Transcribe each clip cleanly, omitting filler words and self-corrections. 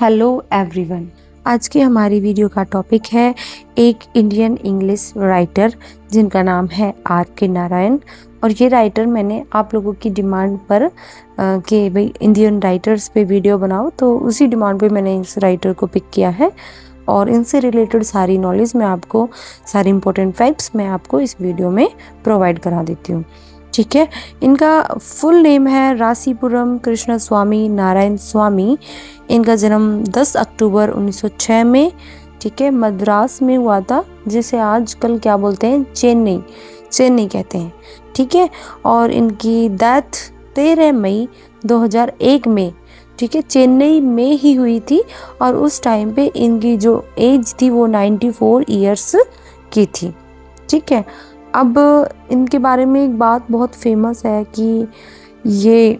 Hello everyone. आज की हमारी वीडियो का टॉपिक है एक इंडियन इंग्लिश राइटर जिनका नाम है R.K. नारायण। और ये राइटर मैंने आप लोगों की डिमांड पर कि भाई इंडियन राइटर्स पे वीडियो बनाओ, तो उसी डिमांड पे मैंने इस राइटर को पिक किया है और इनसे रिलेटेड सारी नॉलेज मैं आपको, सारी इंपॉर्टेंट फैक्ट्स मैं आपको इस वीडियो में प्रोवाइड करा देती हूँ। ठीक है, इनका फुल नेम है रासीपुरम कृष्ण स्वामी नारायण स्वामी। इनका जन्म 10 अक्टूबर 1906 में, ठीक है, मद्रास में हुआ था, जिसे आजकल क्या बोलते हैं, चेन्नई कहते हैं। ठीक है, और इनकी डेथ 13 मई 2001 में, ठीक है, चेन्नई में ही हुई थी। और उस टाइम पे इनकी जो एज थी वो 94 ईयर्स की थी। ठीक है, अब इनके बारे में एक बात बहुत फेमस है कि ये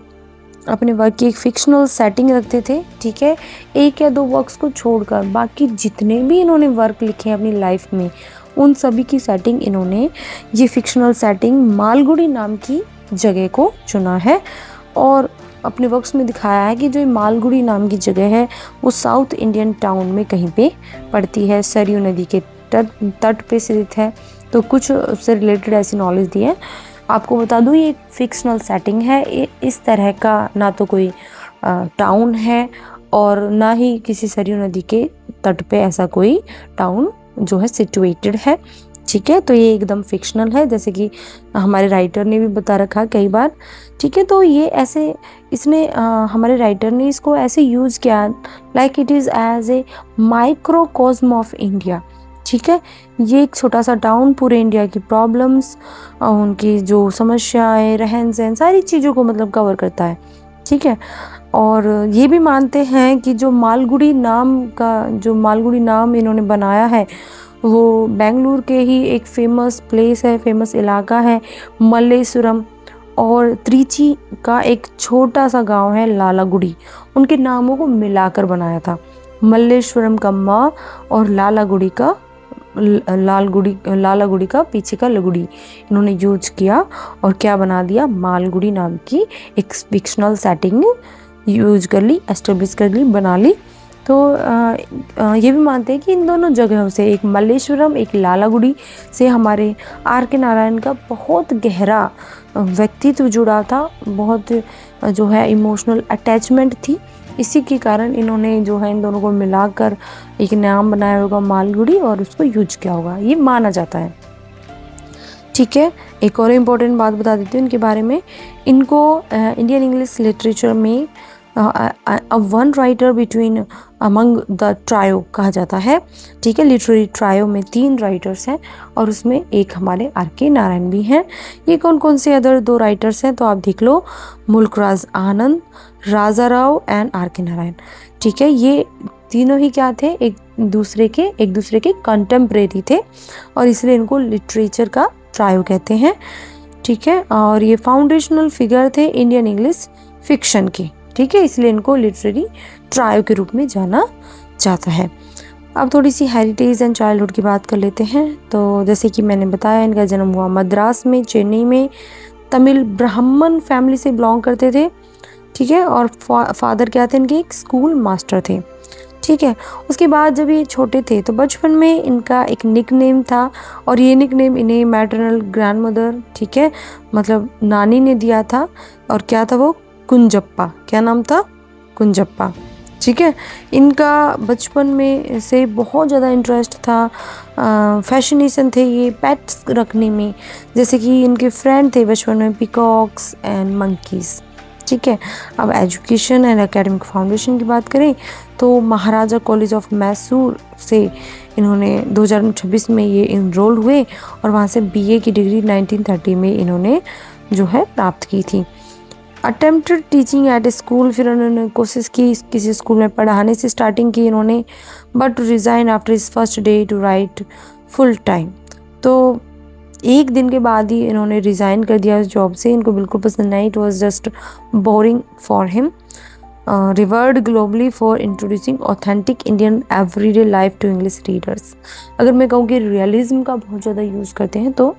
अपने वर्क की एक फिक्शनल सेटिंग रखते थे। ठीक है, एक या दो वर्क्स को छोड़कर बाकी जितने भी इन्होंने वर्क लिखे हैं अपनी लाइफ में, उन सभी की सेटिंग इन्होंने ये फिक्शनल सेटिंग मालगुडी नाम की जगह को चुना है। और अपने वर्क्स में दिखाया है कि जो मालगुडी नाम की जगह है वो साउथ इंडियन टाउन में कहीं पे पड़ती है, सरयू नदी के तट पे स्थित है। तो कुछ उससे रिलेटेड ऐसी नॉलेज दी है। आपको बता दूँ ये एक फिक्शनल सेटिंग है, इस तरह का ना तो कोई टाउन है और ना ही किसी सरयू नदी के तट पे ऐसा कोई टाउन जो है सिचुएटेड है। ठीक है, तो ये एकदम फिक्शनल है, जैसे कि हमारे राइटर ने भी बता रखा कई बार। ठीक है, तो ये ऐसे इसने हमारे राइटर ने इसको ऐसे यूज़ किया like it is as a microcosm of India. ठीक है, ये एक छोटा सा टाउन पूरे इंडिया की प्रॉब्लम्स, उनकी जो समस्याएं, रहन सहन, सारी चीज़ों को मतलब कवर करता है। ठीक है, और ये भी मानते हैं कि जो मालगुडी नाम इन्होंने बनाया है वो बेंगलुरु के ही एक फेमस प्लेस है, फेमस इलाका है मल्लेश्वरम, और त्रिची का एक छोटा सा गांव है लालागुड़ी, उनके नामों को मिलाकर बनाया था। मल्लेश्वरम का माँ और लालागुड़ी का पीछे का लगुड़ी इन्होंने यूज किया और क्या बना दिया, मालगुड़ी नाम की एक फिक्शनल सेटिंग यूज कर ली, एस्टेब्लिश कर ली, बना ली। तो ये भी मानते हैं कि इन दोनों जगहों से, एक मल्लेश्वरम एक लालागुड़ी से, हमारे R.K. नारायण का बहुत गहरा व्यक्तित्व जुड़ा था, बहुत जो है इमोशनल अटैचमेंट थी। इसी के कारण इन्होंने जो है इन दोनों को मिलाकर एक नाम बनाया होगा मालगुड़ी और उसको यूज किया होगा, ये माना जाता है। ठीक है, एक और इम्पोर्टेंट बात बता देती हूँ इनके बारे में। इनको इंडियन इंग्लिश लिटरेचर में one writer between among the trio कहा जाता है। ठीक है, लिटरेरी ट्रायो में 3 राइटर्स हैं और उसमें एक हमारे R.K. नारायण भी हैं। ये कौन कौन से अदर 2 राइटर्स हैं तो आप देख लो, मुल्कराज आनंद, राजा राव एंड R.K. नारायण। ठीक है, ये तीनों ही क्या थे, एक दूसरे के कंटेम्परेरी थे और इसलिए इनको लिटरेचर का ट्रायो कहते हैं। ठीक है, और ये फाउंडेशनल फिगर थे इंडियन इंग्लिश फिक्शन के। ठीक है, इसलिए इनको लिटरेरी ट्रायो के रूप में जाना जाता है। अब थोड़ी सी हेरिटेज एंड चाइल्डहुड की बात कर लेते हैं। तो जैसे कि मैंने बताया, इनका जन्म हुआ मद्रास में, चेन्नई में, तमिल ब्राह्मण फैमिली से बिलोंग करते थे। ठीक है, और फादर क्या थे इनके, एक स्कूल मास्टर थे। ठीक है, उसके बाद जब ये छोटे थे तो बचपन में इनका एक निकनेम था और ये निकनेम इन्हें मैटरनल ग्रैंडमदर, ठीक है, मतलब नानी ने दिया था। और क्या था वो, कुंजप्पा। क्या नाम था, कुंजप्पा। ठीक है, इनका बचपन में से बहुत ज़्यादा इंटरेस्ट था, फैशनेशन थे ये पेट्स रखने में, जैसे कि इनके फ्रेंड थे बचपन में पीकॉक्स एंड मंकीज़। ठीक है, अब एजुकेशन एंड एकेडमिक फाउंडेशन की बात करें तो महाराजा कॉलेज ऑफ मैसूर से इन्होंने 2026 में ये इनरोल हुए और वहाँ से BA की डिग्री 1930 में इन्होंने जो है प्राप्त की थी। अटेम्प्टेड टीचिंग एट ए स्कूल, फिर उन्होंने कोशिश की किसी स्कूल में पढ़ाने से स्टार्टिंग की इन्होंने, but resign after his first day to write full time. तो एक दिन के बाद ही इन्होंने रिज़ाइन कर दिया उस जॉब से, इनको बिल्कुल पसंद नहीं, it was just boring for him. Revered globally for introducing authentic Indian everyday life to English readers. अगर मैं कहूँ कि रियलिज्म का बहुत ज़्यादा यूज़ करते हैं तो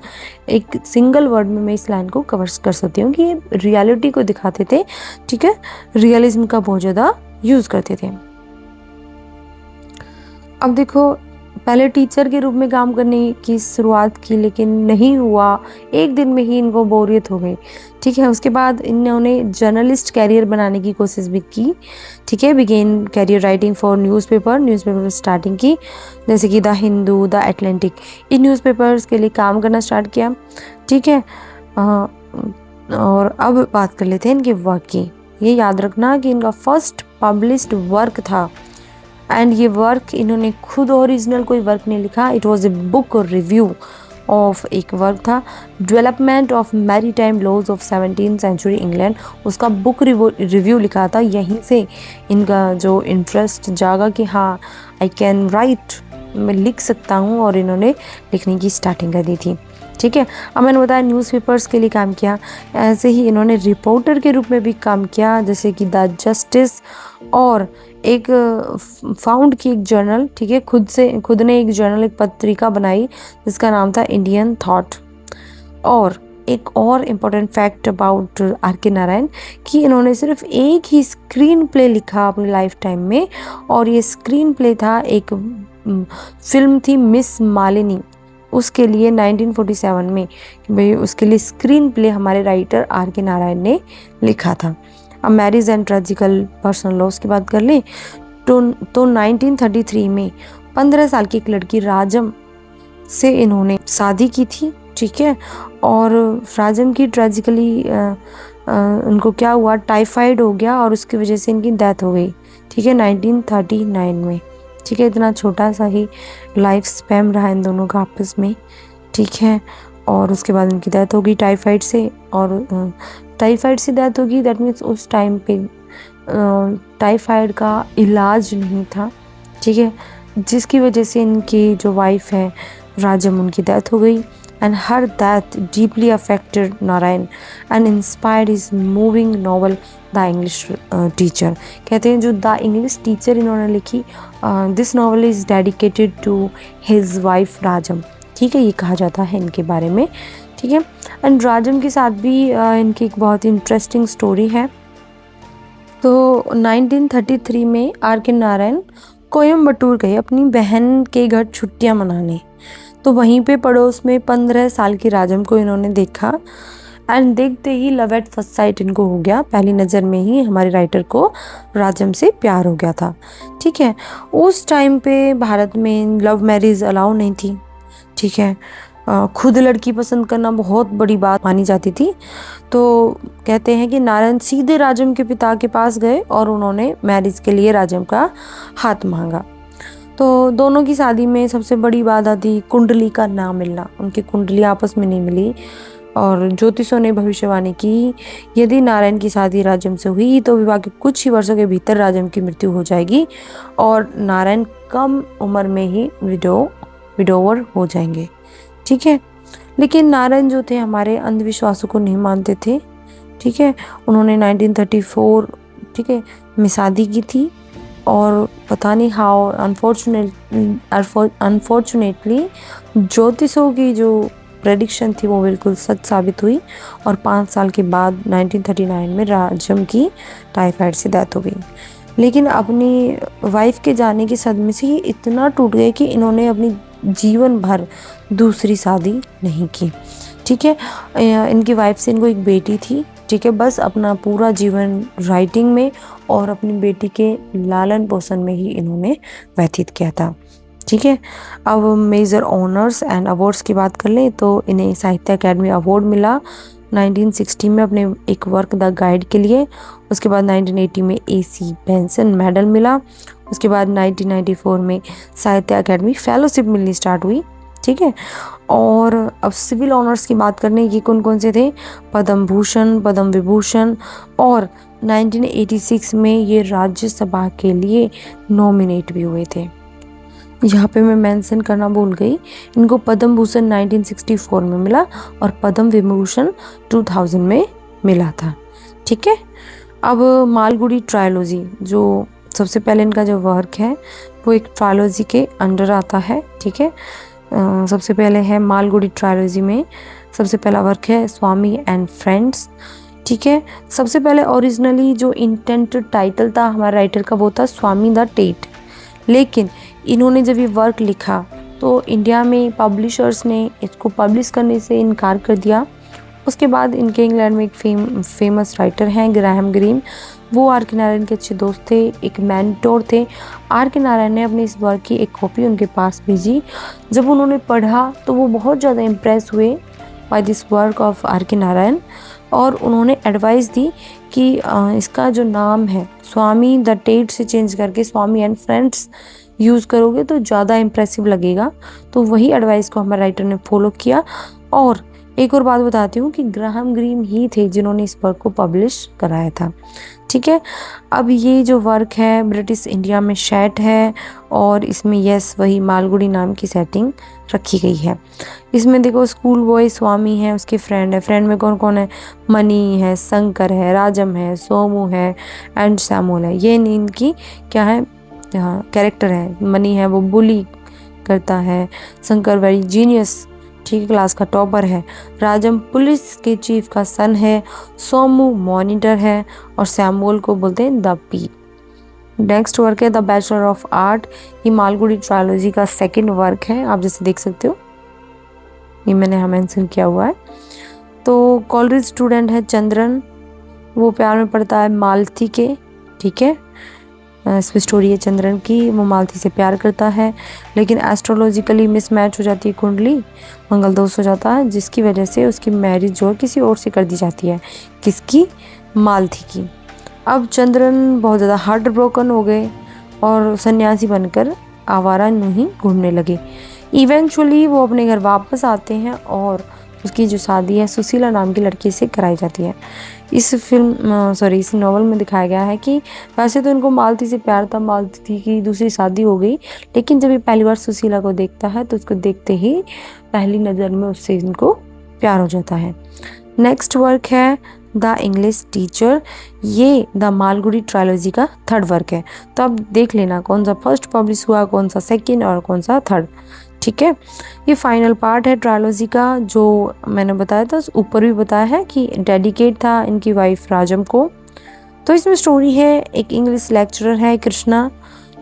एक सिंगल वर्ड में मैं इस लाइन को कवर कर सकती हूँ कि ये रियलिटी को दिखाते थे। ठीक है, रियलिज्म का बहुत ज़्यादा यूज़ करते थे। अब देखो, पहले टीचर के रूप में काम करने की शुरुआत की, लेकिन नहीं हुआ, एक दिन में ही इनको बोरियत हो गई। ठीक है, उसके बाद इन्होंने जर्नलिस्ट कैरियर बनाने की कोशिश भी की। ठीक है, began career writing for newspaper starting की, जैसे कि द हिंदू, द एटलांटिक, इन न्यूज़पेपर्स के लिए काम करना स्टार्ट किया। ठीक है, और अब बात कर लेते हैं इनके वर्क की। ये याद रखना कि इनका फर्स्ट पब्लिश्ड वर्क था, एंड ये वर्क इन्होंने खुद ओरिजिनल कोई वर्क नहीं लिखा, it was a book review of, एक वर्क था development of maritime laws of 17th century England, उसका बुक रिव्यू लिखा था। यहीं से इनका जो इंटरेस्ट जागा कि हाँ आई कैन राइट, मैं लिख सकता हूँ, और इन्होंने लिखने की स्टार्टिंग कर दी थी। ठीक है, अब मैंने बताया न्यूज़पेपर्स के लिए काम किया, ऐसे ही इन्होंने रिपोर्टर के रूप में भी काम किया, जैसे कि द जस्टिस, और एक फाउंड की एक जर्नल। ठीक है, खुद ने एक जर्नल, एक पत्रिका बनाई जिसका नाम था इंडियन थॉट। और एक और important fact about are K Narayan कि इन्होंने सिर्फ एक ही स्क्रीन प्ले लिखा अपनी लाइफ टाइम में, और ये स्क्रीन प्ले था, एक फिल्म थी मिस मालिनी, उसके लिए 1947 में, भाई उसके लिए स्क्रीन प्ले हमारे राइटर आर के नारायण ने लिखा था। अब marriage and tragical personal loss की बात कर लें तो 1933 में 15 साल की एक लड़की राजम से इन्होंने शादी की थी। ठीक है, और राजम की ट्रेजिकली उनको क्या हुआ, टाइफाइड हो गया, और उसकी वजह से इनकी डेथ हो गई। ठीक है, 1939 में। ठीक है, इतना छोटा सा ही लाइफ स्पैन रहा इन दोनों का आपस में। ठीक है, और उसके बाद इनकी डेथ हो गई टाइफाइड से, और टाइफाइड से डेथ होगी, दैट मीन्स उस टाइम पे टाइफाइड का इलाज नहीं था। ठीक है, जिसकी वजह से इनकी जो वाइफ है राजम, उनकी डेथ हो गई, and her death deeply affected Narayan and inspired his moving novel the English teacher. कहते हैं जो द इंग्लिश टीचर इन्होंने लिखी, this novel is dedicated to his wife Rajam. ठीक है, ये कहा जाता है इनके बारे में। ठीक है, एंड राजम के साथ भी इनकी एक बहुत ही इंटरेस्टिंग स्टोरी है। तो 1933 में आर के नारायण कोयम्बटूर गए अपनी बहन के घर छुट्टियां मनाने, तो वहीं पे पड़ोस में 15 साल की राजम को इन्होंने देखा, एंड देखते ही लव एट फर्स्ट साइट इनको हो गया। पहली नज़र में ही हमारे राइटर को राजम से प्यार हो गया था। ठीक है, उस टाइम पे भारत में लव मैरिज अलाउ नहीं थी। ठीक है, खुद लड़की पसंद करना बहुत बड़ी बात मानी जाती थी। तो कहते हैं कि नारायण सीधे राजम के पिता के पास गए और उन्होंने मैरिज के लिए राजम का हाथ मांगा। तो दोनों की शादी में सबसे बड़ी बात थी कुंडली का ना मिलना, उनकी कुंडली आपस में नहीं मिली, और ज्योतिषों ने भविष्यवाणी की यदि नारायण की शादी राजम से हुई तो विवाह के कुछ ही वर्षों के भीतर राजम की मृत्यु हो जाएगी और नारायण कम उम्र में ही विडोवर हो जाएंगे। ठीक है, लेकिन नारायण जो थे हमारे अंधविश्वासों को नहीं मानते थे। ठीक है, उन्होंने 1934 ठीक है में शादी की थी, और पता नहीं हाउ अनफॉर्चुनेटली ज्योतिषों की जो प्रेडिक्शन थी वो बिल्कुल सच साबित हुई, और 5 साल के बाद 1939 में राजम की टाइफाइड से डेथ हो गई। लेकिन अपनी वाइफ के जाने के सदमे से ही इतना टूट गए कि इन्होंने अपनी जीवन भर दूसरी शादी नहीं की। ठीक है, इनकी वाइफ से इनको एक बेटी थी। ठीक है, बस अपना पूरा जीवन राइटिंग में और अपनी बेटी के लालन पोषण में ही इन्होंने व्यतीत किया था। ठीक है, अब मेजर ऑनर्स एंड अवार्ड्स की बात कर लें तो इन्हें साहित्य अकेडमी अवार्ड मिला 1960 में अपने एक वर्क द गाइड के लिए। उसके बाद 1980 में AC बेंसन मेडल मिला। उसके बाद 1994 में साहित्य अकेडमी फेलोशिप मिलनी स्टार्ट हुई। ठीक है, और अब सिविल ऑनर्स की बात करने की कौन कौन से थे, पद्म भूषण, पद्म विभूषण, और 1986 में ये राज्यसभा के लिए नॉमिनेट भी हुए थे। यहाँ पे मैं मेंशन करना भूल गई, इनको पद्म भूषण 1964 में मिला और पद्म विभूषण 2000 में मिला था। ठीक है, अब मालगुडी ट्रायलॉजी, जो सबसे पहले इनका जो वर्क है वो एक ट्रायलॉजी के अंडर आता है। ठीक है, सबसे पहले है मालगुडी ट्रायलॉजी में सबसे पहला वर्क है स्वामी एंड फ्रेंड्स। ठीक है, सबसे पहले ओरिजिनली जो इंटेंट टाइटल था हमारे राइटर का वो था स्वामी द टेट, लेकिन इन्होंने जब ये वर्क लिखा तो इंडिया में पब्लिशर्स ने इसको पब्लिश करने से इनकार कर दिया। उसके बाद इनके इंग्लैंड में एक फेमस राइटर हैं ग्राहम ग्रीन, वो आर के नारायण के अच्छे दोस्त थे, एक मेंटोर थे। आर के नारायण ने अपने इस वर्क की एक कॉपी उनके पास भेजी। जब उन्होंने पढ़ा तो वो बहुत ज़्यादा इम्प्रेस हुए by this work of R K Narayan, और उन्होंने एडवाइस दी कि इसका जो नाम है स्वामी द टेट से चेंज करके स्वामी एंड फ्रेंड्स यूज़ करोगे तो ज़्यादा इम्प्रेसिव लगेगा। तो वही एडवाइस को हमारे राइटर ने फॉलो किया। और एक और बात बताती हूँ कि ग्राहम ग्रीन ही थे जिन्होंने इस वर्क को पब्लिश कराया था। ठीक है, अब ये जो वर्क है ब्रिटिश इंडिया में सेट है और इसमें यस वही मालगुडी नाम की सेटिंग रखी गई है। इसमें देखो स्कूल बॉय स्वामी है, उसके फ्रेंड है। फ्रेंड में कौन कौन है? मनी है, शंकर है, राजम है, सोमू है एंड सैमुअल है। ये इनकी क्या है कैरेक्टर है। मनी है वो बुली करता है, शंकर वेरी जीनियस, ठीक है, क्लास का टॉपर है, राजम पुलिस के चीफ का सन है, सोमू मॉनिटर है और सैमुअल को बोलते हैं द पी। नेक्स्ट वर्क है द बैचलर ऑफ आर्ट। ये मालगुडी ट्रायोलॉजी का सेकंड वर्क है, आप जैसे देख सकते हो ये मैंने यहाँ मेंशन किया हुआ है। तो कॉलेज स्टूडेंट है चंद्रन, वो प्यार में पड़ता है मालती के। ठीक है, इसमें स्टोरी है चंद्रन की, वो मालती से प्यार करता है लेकिन एस्ट्रोलॉजिकली मिसमैच हो जाती है कुंडली, मंगल दोष हो जाता है, जिसकी वजह से उसकी मैरिज जो है किसी और से कर दी जाती है। किसकी? मालती की। अब चंद्रन बहुत ज़्यादा हार्ट ब्रोकन हो गए और सन्यासी बनकर आवारा यूं ही घूमने लगे। इवेंचुअली वो अपने घर वापस आते हैं और उसकी जो शादी है सुशीला नाम की लड़की से कराई जाती है। इस नॉवल में दिखाया गया है कि वैसे तो इनको मालती से प्यार था, मालती की दूसरी शादी हो गई, लेकिन जब ये पहली बार सुशीला को देखता है तो उसको देखते ही पहली नज़र में उससे इनको प्यार हो जाता है। नेक्स्ट वर्क है द इंग्लिश टीचर। ये द मालगुडी ट्रायोलॉजी का थर्ड वर्क है। तो अब देख लेना कौन सा फर्स्ट पब्लिश हुआ, कौन सा सेकेंड और कौन सा थर्ड। ठीक है, ये फाइनल पार्ट है ट्रायोलॉजी का, जो मैंने बताया था ऊपर भी बताया है कि डेडिकेट था इनकी वाइफ राजम को। तो इसमें स्टोरी है, एक इंग्लिश लेक्चरर है कृष्णा,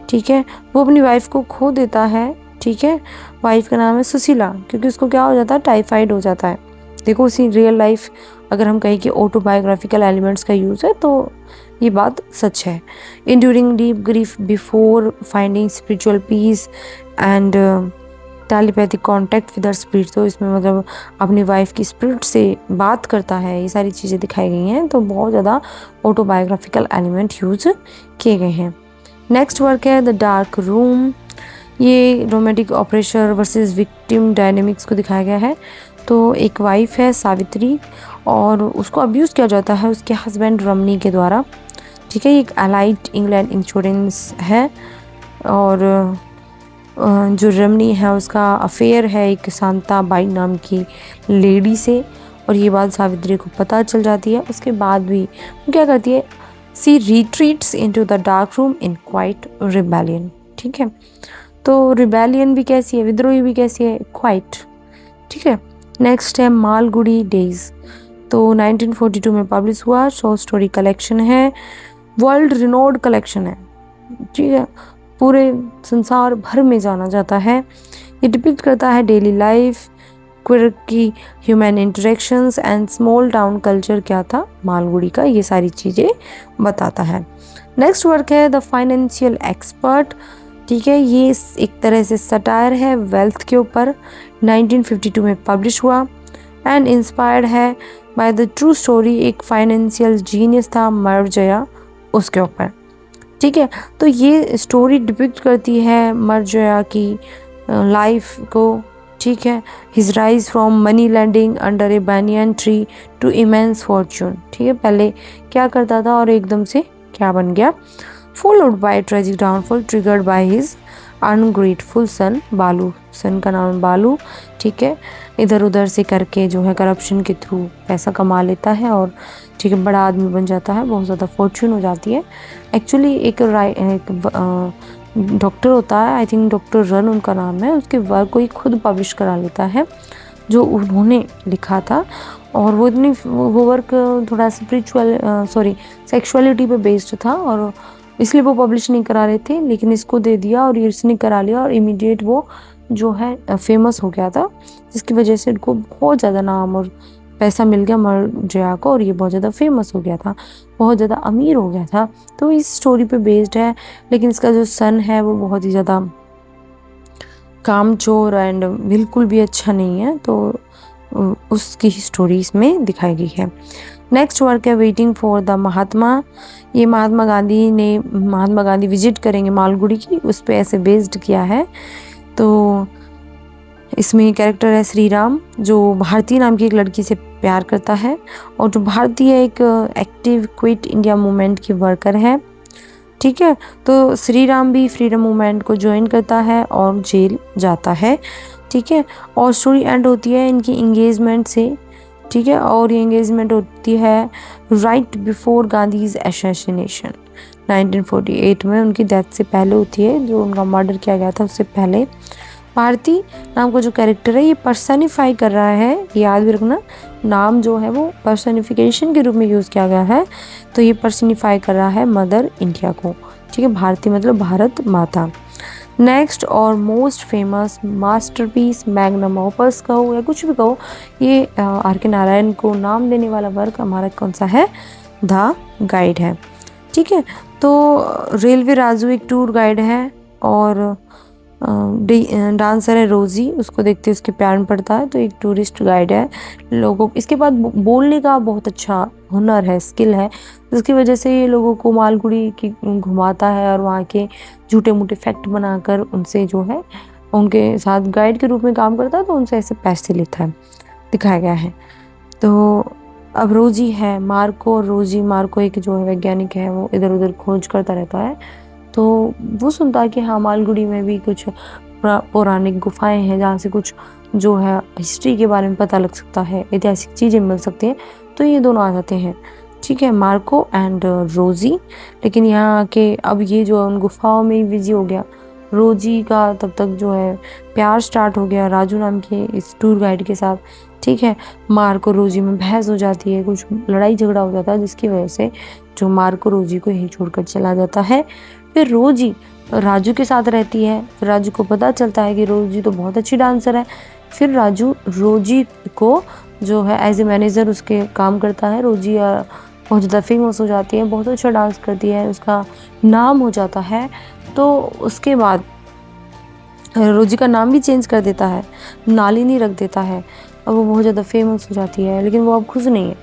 ठीक है, वो अपनी वाइफ को खो देता है। ठीक है, वाइफ का नाम है सुशीला, क्योंकि उसको क्या हो जाता है, टाइफाइड हो जाता है। देखो उसी रियल लाइफ अगर हम कहें कि ऑटोबायोग्राफिकल एलिमेंट्स का यूज़ है तो ये बात सच है। Enduring deep grief before finding spiritual peace and telepathic contact with her spirit. तो इसमें मतलब अपनी वाइफ की स्पिरिट से बात करता है, ये सारी चीज़ें दिखाई गई हैं। तो बहुत ज़्यादा ऑटोबायोग्राफिकल एलिमेंट यूज किए गए हैं। नेक्स्ट वर्क है द डार्क रूम। ये romantic operation versus victim dynamics को दिखाया गया है। तो एक वाइफ है सावित्री और उसको अब्यूज़ किया जाता है उसके हस्बैंड रमनी के द्वारा। ठीक है, ये एक अलाइड इंग्लैंड इंश्योरेंस है और जो रमनी है उसका अफेयर है एक शांता बाई नाम की लेडी से, और ये बात सावित्री को पता चल जाती है। उसके बाद भी वो क्या करती है, she retreats into the dark room in quiet rebellion. ठीक है, तो रिबेलियन भी कैसी है, विद्रोही भी कैसी है, क्वाइट। ठीक है, नेक्स्ट है मालगुडी डेज। तो 1942 में पब्लिश हुआ, शॉर्ट स्टोरी कलेक्शन है, वर्ल्ड रिनोड कलेक्शन है। ठीक है, पूरे संसार भर में जाना जाता है। ये डिपिक्ट करता है daily life, quirky human interactions and small town culture क्या था मालगुडी का, ये सारी चीज़ें बताता है। नेक्स्ट वर्क है द फाइनेंशियल एक्सपर्ट। ठीक है, ये एक तरह से सटायर है वेल्थ के ऊपर, 1952 में पब्लिश हुआ एंड इंस्पायर्ड है बाय द ट्रू स्टोरी। एक फाइनेंशियल जीनियस था मर्जया, उसके ऊपर। ठीक है, तो ये स्टोरी डिपिक्ट करती है मर्जया की लाइफ को। ठीक है, his rise from money lending under a banyan tree to immense fortune. ठीक है, पहले क्या करता था और एकदम से क्या बन गया, followed by tragic downfall triggered by his ungrateful son Balu. Son का नाम बालू। ठीक है, इधर उधर से करके जो है करप्शन के थ्रू पैसा कमा लेता है और ठीक है बड़ा आदमी बन जाता है, बहुत ज़्यादा फॉर्चून हो जाती है। एक्चुअली एक डॉक्टर होता है, आई थिंक डॉक्टर रन उनका नाम है, उसके वर्क को ही खुद पब्लिश करा लेता है जो उन्होंने लिखा था। और वो वर्क थोड़ा स्पिरिचुअल सेक्सुअलिटी पे बेस्ड था और इसलिए वो पब्लिश नहीं करा रहे थे, लेकिन इसको दे दिया और इसने करा लिया और इमीडिएट वो जो है फेमस हो गया था, जिसकी वजह से उनको बहुत ज़्यादा नाम और पैसा मिल गया मौर्य को और ये बहुत ज़्यादा फेमस हो गया था, बहुत ज़्यादा अमीर हो गया था। तो इस स्टोरी पे बेस्ड है, लेकिन इसका जो सन है वो बहुत ही ज़्यादा कामचोर एंड बिल्कुल भी अच्छा नहीं है, तो उसकी स्टोरी इसमें दिखाई गई है। नेक्स्ट वर्क है वेटिंग फॉर द महात्मा। ये महात्मा गांधी विजिट करेंगे मालगुड़ी की, उस पर ऐसे बेस्ड किया है। तो इसमें कैरेक्टर है श्री राम, जो भारती नाम की एक लड़की से प्यार करता है और जो भारती है एक एक्टिव क्विट इंडिया मूवमेंट की वर्कर है। ठीक है, तो श्री राम भी फ्रीडम मूवमेंट को ज्वाइन करता है और जेल जाता है। ठीक है, और स्टोरी एंड होती है इनकी एंगेजमेंट से। ठीक है, और ये एंगेजमेंट होती है राइट बिफोर गांधीज असैसिनेशन 1948 में, उनकी डेथ से पहले होती है, जो उनका मर्डर किया गया था उससे पहले। भारती नाम का जो कैरेक्टर है ये पर्सनिफाई कर रहा है, याद भी रखना नाम जो है वो पर्सनिफिकेशन के रूप में यूज़ किया गया है, तो ये पर्सनिफाई कर रहा है मदर इंडिया को। ठीक है, भारती मतलब भारत माता। नेक्स्ट और most famous masterpiece, magnum opus कहो या कुछ भी कहो, ये आर के नारायण को नाम देने वाला वर्क हमारा कौन सा है, द गाइड है। ठीक है, तो रेलवे राजू एक टूर गाइड है और डांसर है रोजी, उसको देखते उसके प्यार में पड़ता है, तो एक टूरिस्ट गाइड है लोगों। इसके बाद बोलने का बहुत अच्छा हुनर है, स्किल है, जिसकी वजह से ये लोगों को मालगुड़ी की घुमाता है और वहाँ के झूठे मूठे फैक्ट बनाकर उनसे जो है उनके साथ गाइड के रूप में काम करता है, तो उनसे ऐसे पैसे लेता है, दिखाया गया है। तो अब रोजी है, मार्को और रोजी, मार्को एक जो है वैज्ञानिक है, वो इधर उधर खोज करता रहता है, तो वो सुनता है कि हाँ मालगुड़ी में भी कुछ पौराणिक गुफाएं हैं जहाँ से कुछ जो है हिस्ट्री के बारे में पता लग सकता है, ऐतिहासिक चीज़ें मिल सकती हैं, तो ये दोनों आ जाते हैं। ठीक है, मार्को एंड रोजी। लेकिन यहाँ आके अब ये जो है उन गुफाओं में ही बिजी हो गया, रोजी का तब तक जो है प्यार स्टार्ट हो गया राजू नाम के इस टूर गाइड के साथ। ठीक है, मार्को रोजी में बहस हो जाती है, कुछ लड़ाई झगड़ा हो जाता है, जिसकी वजह से जो मार्को रोजी को यहीं छोड़कर चला जाता है। फिर रोजी राजू के साथ रहती है, फिर राजू को पता चलता है कि रोजी तो बहुत अच्छी डांसर है, फिर राजू रोजी को जो है एज ए मैनेजर उसके काम करता है। रोजी बहुत ज़्यादा फेमस हो जाती है, बहुत अच्छा डांस करती है, उसका नाम हो जाता है, तो उसके बाद रोजी का नाम भी चेंज कर देता है, नालिनी रख देता है, और वो बहुत ज़्यादा फेमस हो जाती है, लेकिन वो अब खुश नहीं है।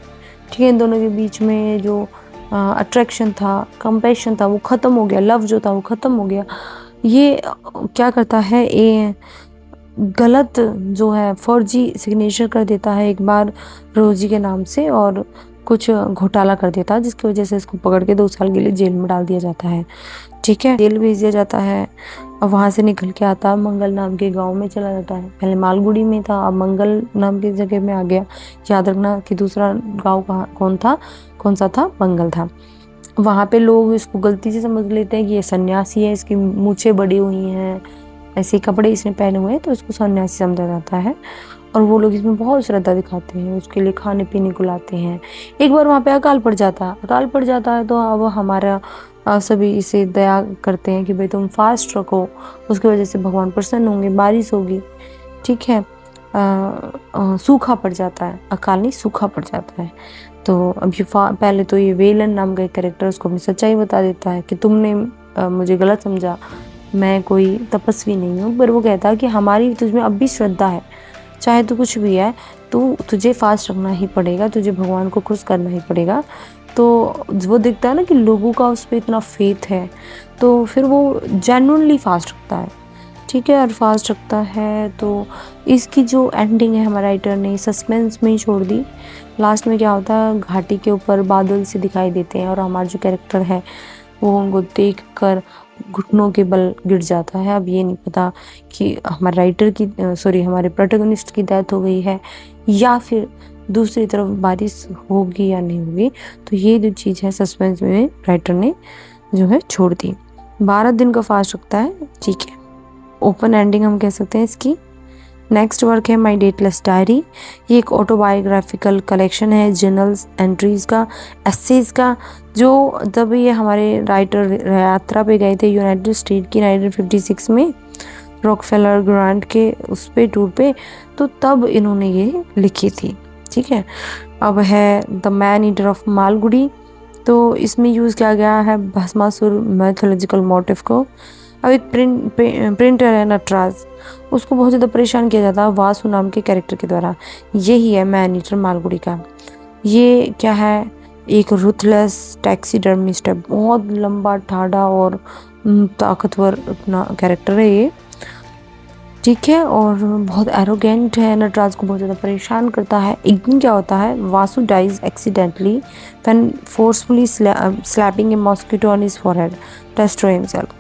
ठीक है, इन दोनों के बीच में जो अट्रैक्शन था, कंपैशन था, वो ख़त्म हो गया, लव जो था वो ख़त्म हो गया। ये क्या करता है, ये गलत जो है फर्जी सिग्नेचर कर देता है एक बार रोजी के नाम से और कुछ घोटाला कर देता है, जिसकी वजह से इसको पकड़ के 2 साल के लिए जेल में डाल दिया जाता है। ठीक है, जेल भेज दिया जाता है और वहाँ से निकल के आता मंगल नाम के गांव में चला जाता है। पहले मालगुड़ी में था, अब मंगल नाम की जगह में आ गया। याद रखना कि दूसरा गांव कौन सा था, मंगल था। वहाँ पे लोग इसको गलती से समझ लेते हैं कि ये सन्यासी है, इसकी मूछें बड़ी हुई हैं, ऐसे कपड़े इसने पहने हुए हैं, तो इसको सन्यासी समझा जाता है और वो लोग इसमें बहुत श्रद्धा दिखाते हैं, उसके लिए खाने पीने को लाते हैं। एक बार वहाँ पे अकाल पड़ जाता है, तो अब हमारा सभी इसे दया करते हैं कि भाई तुम फास्ट रखो, उसकी वजह से भगवान प्रसन्न होंगे, बारिश होगी। ठीक है, सूखा पड़ जाता है, अकाल नहीं सूखा पड़ जाता है। तो अब ये पहले तो ये वेलन नाम का एक कैरेक्टर उसको अपनी सच्चाई बता देता है कि तुमने मुझे गलत समझा, मैं कोई तपस्वी नहीं हूँ। पर वो कहता है कि हमारी तुझमें अब भी श्रद्धा है, चाहे तो कुछ भी है, तुझे फास्ट रखना ही पड़ेगा, तुझे भगवान को खुश करना ही पड़ेगा। तो वो देखता है ना कि लोगों का उस पर इतना फेथ है, तो फिर वो जेन्युइनली फास्ट रखता है। ठीक है, और फास्ट रखता है। तो इसकी जो एंडिंग है हमारे राइटर ने सस्पेंस में ही छोड़ दी। लास्ट में क्या होता है, घाटी के ऊपर बादल से दिखाई देते हैं और हमारा जो कैरेक्टर है वो उनको देख कर घुटनों के बल गिर जाता है। अब ये नहीं पता कि हमारे प्रोटैगनिस्ट की डेथ हो गई है या फिर दूसरी तरफ बारिश होगी या नहीं होगी। तो ये जो चीज़ है सस्पेंस में राइटर ने जो है छोड़ दी। 12 दिन का फास्ट रखता है। ठीक है, ओपन एंडिंग हम कह सकते हैं इसकी। नेक्स्ट वर्क है माई डेटलेस डायरी। ये एक ऑटोबायोग्राफिकल कलेक्शन है जर्नल्स एंट्रीज का, एसेज का, जो जब ये हमारे राइटर यात्रा पे गए थे यूनाइटेड स्टेट की 1956 में रॉकफेलर ग्रांट के उस पे टूर पे, तो तब इन्होंने ये लिखी थी। ठीक है, अब है the man eater of Malgudi. तो इसमें यूज़ किया गया है भस्मासुर मैथोलॉजिकल मोटिव को। अब एक प्रिंटर है नटराज, उसको बहुत ज़्यादा परेशान किया जाता है वासु नाम के कैरेक्टर के द्वारा। यही है मैन ईटर मालगुडी का। ये क्या है, एक रुथलेस टैक्सीडर्मिस्ट है, बहुत लंबा ठाढ़ा और ताकतवर अपना कैरेक्टर है ये। ठीक है, और बहुत एरोगेंट है, नटराज को बहुत ज़्यादा परेशान करता है। एक दिन क्या होता है, Vasu dies accidentally when forcefully slapping a mosquito on his forehead to destroy himself.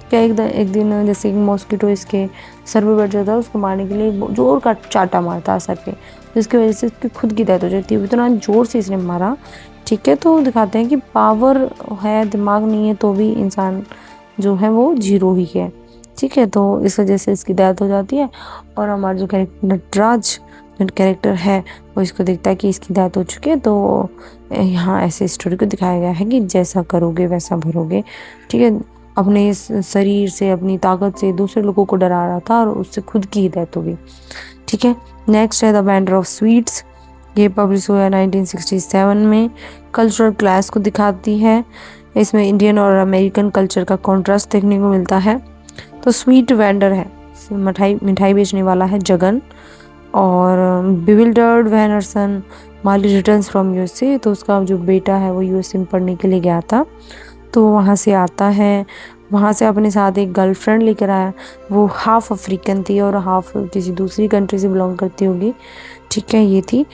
क्या एक दिन जैसे एक मॉस्किटो इसके सर पे बैठ जाता है, उसको मारने के लिए जोर का चाटा मारता है सर पे, जिसकी वजह से उसकी खुद की डेथ हो जाती है। इतना जोर से इसने मारा। ठीक है, तो दिखाते हैं कि पावर है, दिमाग नहीं है तो भी इंसान जो है वो जीरो ही है। ठीक है, तो इस वजह से इसकी डेथ हो जाती है और हमारा जो कैरेक्टर नटराज जो कैरेक्टर है वो इसको देखता है कि इसकी डेथ हो चुकी है। तो यहाँ ऐसे स्टोरी को दिखाया गया है कि जैसा करोगे वैसा भरोगे। ठीक है, अपने इस शरीर से, अपनी ताकत से दूसरे लोगों को डरा रहा था और उससे खुद की ही डेथ हो गई। ठीक है, नेक्स्ट है द वेंडर ऑफ स्वीट्स। ये पब्लिश हुआ है 1967 में। कल्चरल क्लास को दिखाती है। इसमें इंडियन और अमेरिकन कल्चर का कॉन्ट्रास्ट देखने को मिलता है। तो स्वीट वेंडर है, मिठाई बेचने वाला है जगन। और बिविल्डर्ड वेनरसन माली रिटर्न्स फ्रॉम यूएसए। तो उसका जो बेटा है वो यूएसए में पढ़ने के लिए गया था, तो वहाँ से आता है, वहाँ से अपने साथ एक गर्लफ्रेंड लेकर आया। वो हाफ अफ्रीकन थी और हाफ किसी दूसरी कंट्री से बिलोंग करती होगी। ठीक है, ये थी।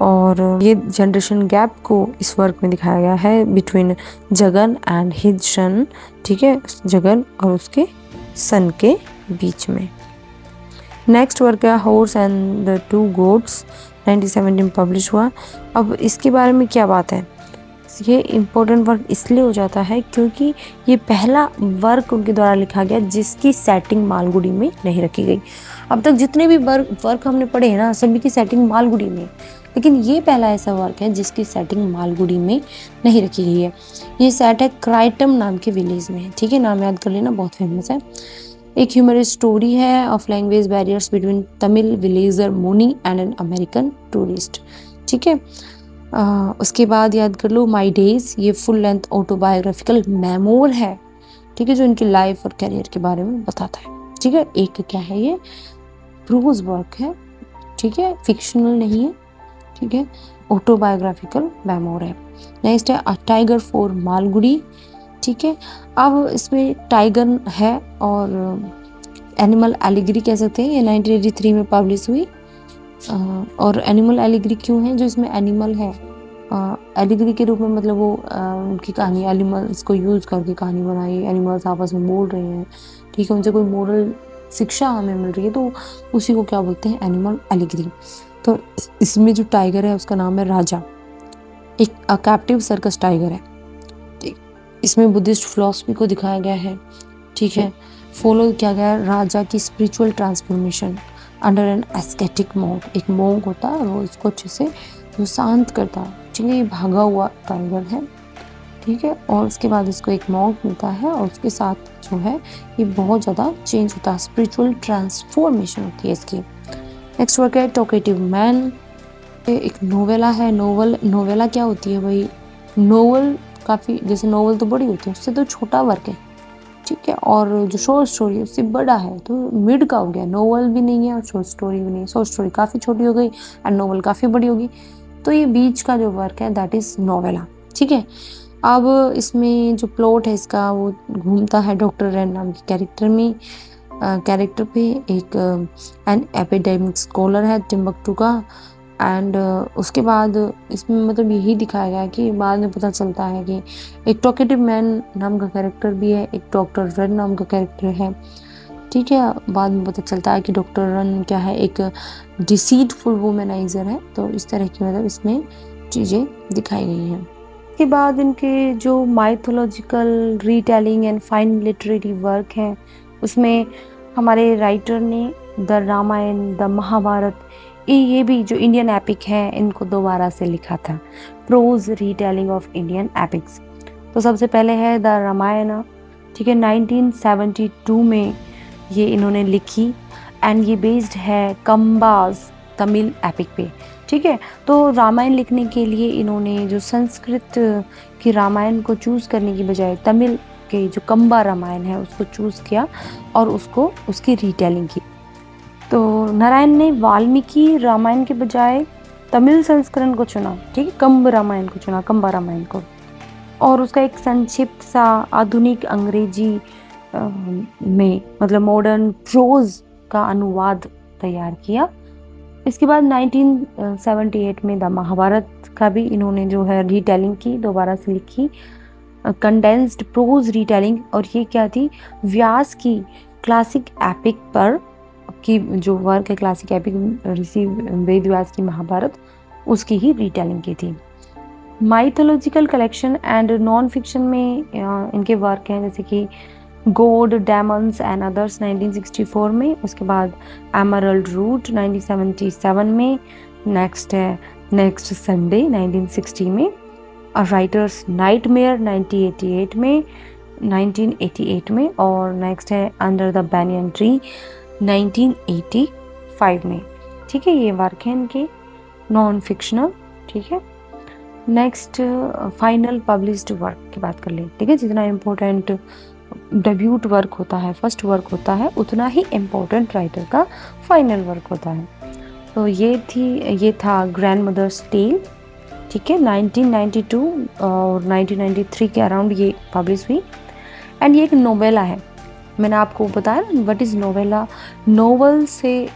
और ये जनरेशन गैप को इस वर्क में दिखाया गया है between Jagan and his son. ठीक है, जगन और उसके सन के बीच में। नेक्स्ट वर्क है horse and the two goats, 1917 में पब्लिश हुआ। अब इसके बारे में क्या बात है, ये इम्पोर्टेंट वर्क इसलिए हो जाता है क्योंकि ये पहला वर्क उनके द्वारा लिखा गया जिसकी सेटिंग मालगुडी में नहीं रखी गई। अब तक जितने भी वर्क हमने पढ़े हैं ना, सभी की सेटिंग मालगुडी में, लेकिन ये पहला ऐसा वर्क है जिसकी सेटिंग मालगुडी में नहीं रखी गई है। ये सेट है क्राइटम नाम के विलेज में। ठीक है, नाम याद कर लेना, बहुत फेमस है। एक ह्यूमरस स्टोरी है of language barriers between Tamil villager Muni and an American tourist. ठीक है, उसके बाद याद कर लो माई डेज। ये फुल लेंथ ऑटोबायोग्राफिकल मेमोर है। ठीक है, जो इनकी लाइफ और करियर के बारे में बताता है। ठीक है, एक क्या है, ये प्रोज वर्क है। ठीक है, फिक्शनल नहीं है। ठीक है, ऑटोबायोग्राफिकल मेमोर है। नेक्स्ट है अ टाइगर फॉर मालगुडी। ठीक है, अब इसमें टाइगर है और एनिमल एलिगरी कह सकते हैं। ये 1983 में पब्लिश हुई। और एनिमल एलिगरी क्यों है, जो इसमें एनिमल है एलिगरी के रूप में, मतलब वो उनकी कहानी एनिमल्स को यूज़ करके कहानी बनाई। एनिमल्स आपस में बोल रहे हैं, ठीक है, उनसे कोई मोरल शिक्षा हमें मिल रही है, तो उसी को क्या बोलते हैं, एनिमल एलिगरी। तो इसमें जो टाइगर है उसका नाम है राजा, एक कैप्टिव सर्कस टाइगर है। ठीक, इसमें बुद्धिस्ट फिलॉसफी को दिखाया गया है। ठीक है, फॉलो किया गया है राजा की spiritual transformation under an ascetic monk. एक मॉन्क होता है, वो इसको अच्छे से जो शांत करता है। चलिए, भागा हुआ टाइगर है। ठीक है, और उसके बाद इसको एक मॉन्क मिलता है और उसके साथ जो है ये बहुत ज़्यादा चेंज होता है, स्पिरिचुअल ट्रांसफॉर्मेशन होती है इसकी। नेक्स्ट वर्क है टॉकेटिव मैन। एक नोवेला है। नोवेला क्या होती है भाई, नोवेल काफ़ी, जैसे नोवेल तो बड़ी होती है, उससे तो छोटा वर्क है। ठीक है, और जो शॉर्ट स्टोरी है उससे बड़ा है, तो मिड का हो गया। नोवेल भी नहीं है और शॉर्ट स्टोरी भी नहीं है। शॉर्ट स्टोरी काफ़ी छोटी हो गई एंड नोवेल काफ़ी बड़ी होगी, तो ये बीच का जो वर्क है दैट इज़ नोवेला। ठीक है, अब इसमें जो प्लॉट है इसका वो घूमता है डॉक्टर रैन नाम के कैरेक्टर में। कैरेक्टर पे एक एन एपिडेमिक स्कॉलर है टिम्बकटू का। एंड उसके बाद इसमें मतलब यही दिखाया गया है कि बाद में पता चलता है कि एक टॉकेटिव मैन नाम का कैरेक्टर भी है, एक डॉक्टर रन नाम का कैरेक्टर है। ठीक है, बाद में पता चलता है कि डॉक्टर रन क्या है, एक डिसीटफुल वुमेनाइजर है। तो इस तरह की मतलब इसमें चीज़ें दिखाई गई हैं। इसके बाद इनके जो mythological retelling and fine literary work है, उसमें हमारे राइटर ने द रामायण, द महाभारत, ये भी जो इंडियन एपिक हैं इनको दोबारा से लिखा था। Prose retelling of Indian epics, तो सबसे पहले है द रामायण, ठीक है, 1972 में ये इन्होंने लिखी एंड ये बेस्ड है कंबाज तमिल एपिक पे, ठीक है। तो रामायण लिखने के लिए इन्होंने जो संस्कृत की रामायण को चूज़ करने की बजाय तमिल के जो कंबा रामायण है उसको चूज़ किया और उसको उसकी रीटेलिंग की। तो नारायण ने वाल्मीकि रामायण के बजाय तमिल संस्करण को चुना, ठीक है, कंब रामायण को चुना, कंबा रामायण को, और उसका एक संक्षिप्त सा आधुनिक अंग्रेजी में मतलब मॉडर्न प्रोज का अनुवाद तैयार किया। इसके बाद 1978 में द महाभारत का भी इन्होंने जो है रीटेलिंग की, दोबारा से लिखी, कंडेंस्ड प्रोज रीटेलिंग, और ये क्या थी, व्यास की क्लासिक एपिक पर की जो वर्क है, क्लासिक एपिक ऋषि वेद व्यास की महाभारत, उसकी ही रीटेलिंग की थी। Mythological collection and non fiction में इनके वर्क हैं जैसे कि गोड, डेमन्स एंड अदर्स 1964 में, उसके बाद एमरल्ड रूट 1977 में, नेक्स्ट है नेक्स्ट संडे 1960 में, और राइटर्स नाइटमेयर 1988 में, और नेक्स्ट है अंडर द बैनियन ट्री 1985 में, ठीक है। ये वर्क है इनके नॉन फिक्शनल, ठीक है। नेक्स्ट फाइनल पब्लिश्ड वर्क की बात कर ले, ठीक है। जितना इम्पोर्टेंट डेब्यूट वर्क होता है, फर्स्ट वर्क होता है, उतना ही इम्पोर्टेंट राइटर का फाइनल वर्क होता है। तो ये था ग्रैंड मदर्स टेल, ठीक है, 1992 और 1993 के अराउंड ये पब्लिश हुई। एंड ये एक नोवेला है, मैंने आपको बताया ना व्हाट इज़ नोवेला, नोवेल से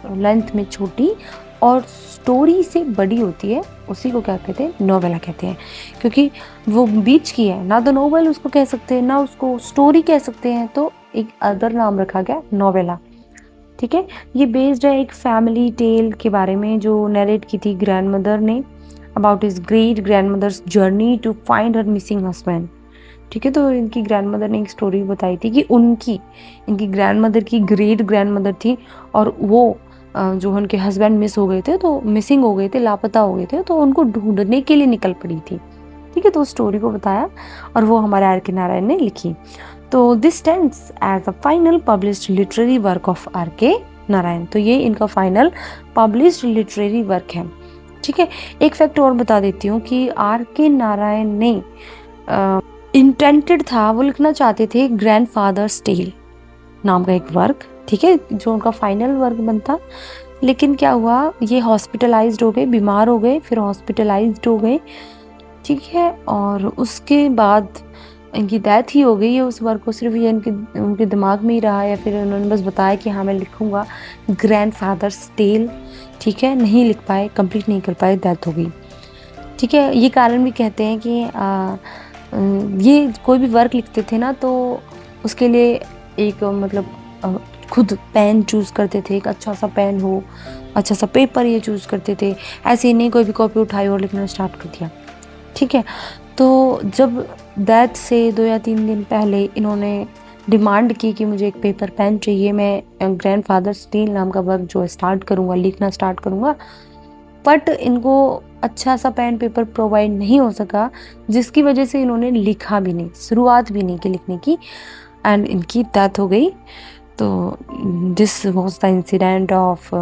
लेंथ में छोटी और स्टोरी से बड़ी होती है, उसी को क्या कहते हैं, नोवेला कहते हैं, क्योंकि वो बीच की है ना, तो नोवेल उसको कह सकते हैं ना, उसको स्टोरी कह सकते हैं, तो एक अदर नाम रखा गया नोवेला, ठीक है। ये बेस्ड है एक फैमिली टेल के बारे में जो नरेट की थी ग्रैंड मदर ने, about his great grandmother's journey to find her missing husband, ठीक है। तो इनकी ग्रैंड मदर ने एक स्टोरी बताई थी कि इनकी ग्रैंड मदर की ग्रेट ग्रैंड मदर थी, और वो जो उनके हस्बैंड मिस हो गए थे, तो मिसिंग हो गए थे, लापता हो गए थे, तो उनको ढूंढने के लिए निकल पड़ी थी, ठीक है। तो स्टोरी को बताया और वो हमारे आर.के. नारायण ने लिखी। तो this stands as a final published literary work of R K. Narayan, तो ये इनका फाइनल पब्लिश्ड लिटरेरी वर्क है, ठीक है। एक फैक्ट और बता देती हूँ कि आर.के. नारायण ने इंटेंटेड था, वो लिखना चाहते थे ग्रैंडफादर्स टेल नाम का एक वर्क, ठीक है, जो उनका फाइनल वर्क बनता, लेकिन क्या हुआ, ये हॉस्पिटलाइज्ड हो गए, बीमार हो गए, फिर हॉस्पिटलाइज्ड हो गए, ठीक है, और उसके बाद इनकी डेथ ही हो गई है। उस वर्क को सिर्फ ये उनके दिमाग में ही रहा, या फिर उन्होंने बस बताया कि हाँ मैं लिखूँगा ग्रैंडफादर्स टेल, ठीक है, नहीं लिख पाए, कंप्लीट नहीं कर पाए, डेथ हो गई, ठीक है। ये कारण भी कहते हैं कि ये कोई भी वर्क लिखते थे ना, तो उसके लिए एक मतलब खुद पेन चूज़ करते थे, एक अच्छा सा पेन हो, अच्छा सा पेपर ये चूज़ करते थे, ऐसे ही नहीं कोई भी कॉपी उठाई और लिखना स्टार्ट कर दिया, ठीक है। तो जब डेथ से 2 या 3 दिन पहले इन्होंने डिमांड की कि मुझे एक पेपर पेन चाहिए, मैं ग्रैंडफादर्स टेल नाम का वर्क जो स्टार्ट करूँगा, लिखना स्टार्ट करूँगा, बट इनको अच्छा सा पेन पेपर प्रोवाइड नहीं हो सका, जिसकी वजह से इन्होंने लिखा भी नहीं, शुरुआत भी नहीं की लिखने की, एंड इनकी डेथ हो गई। तो this was the incident of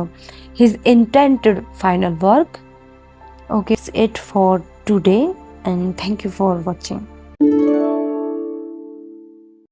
his intended final work. Okay, it's it for today and thank you for watching.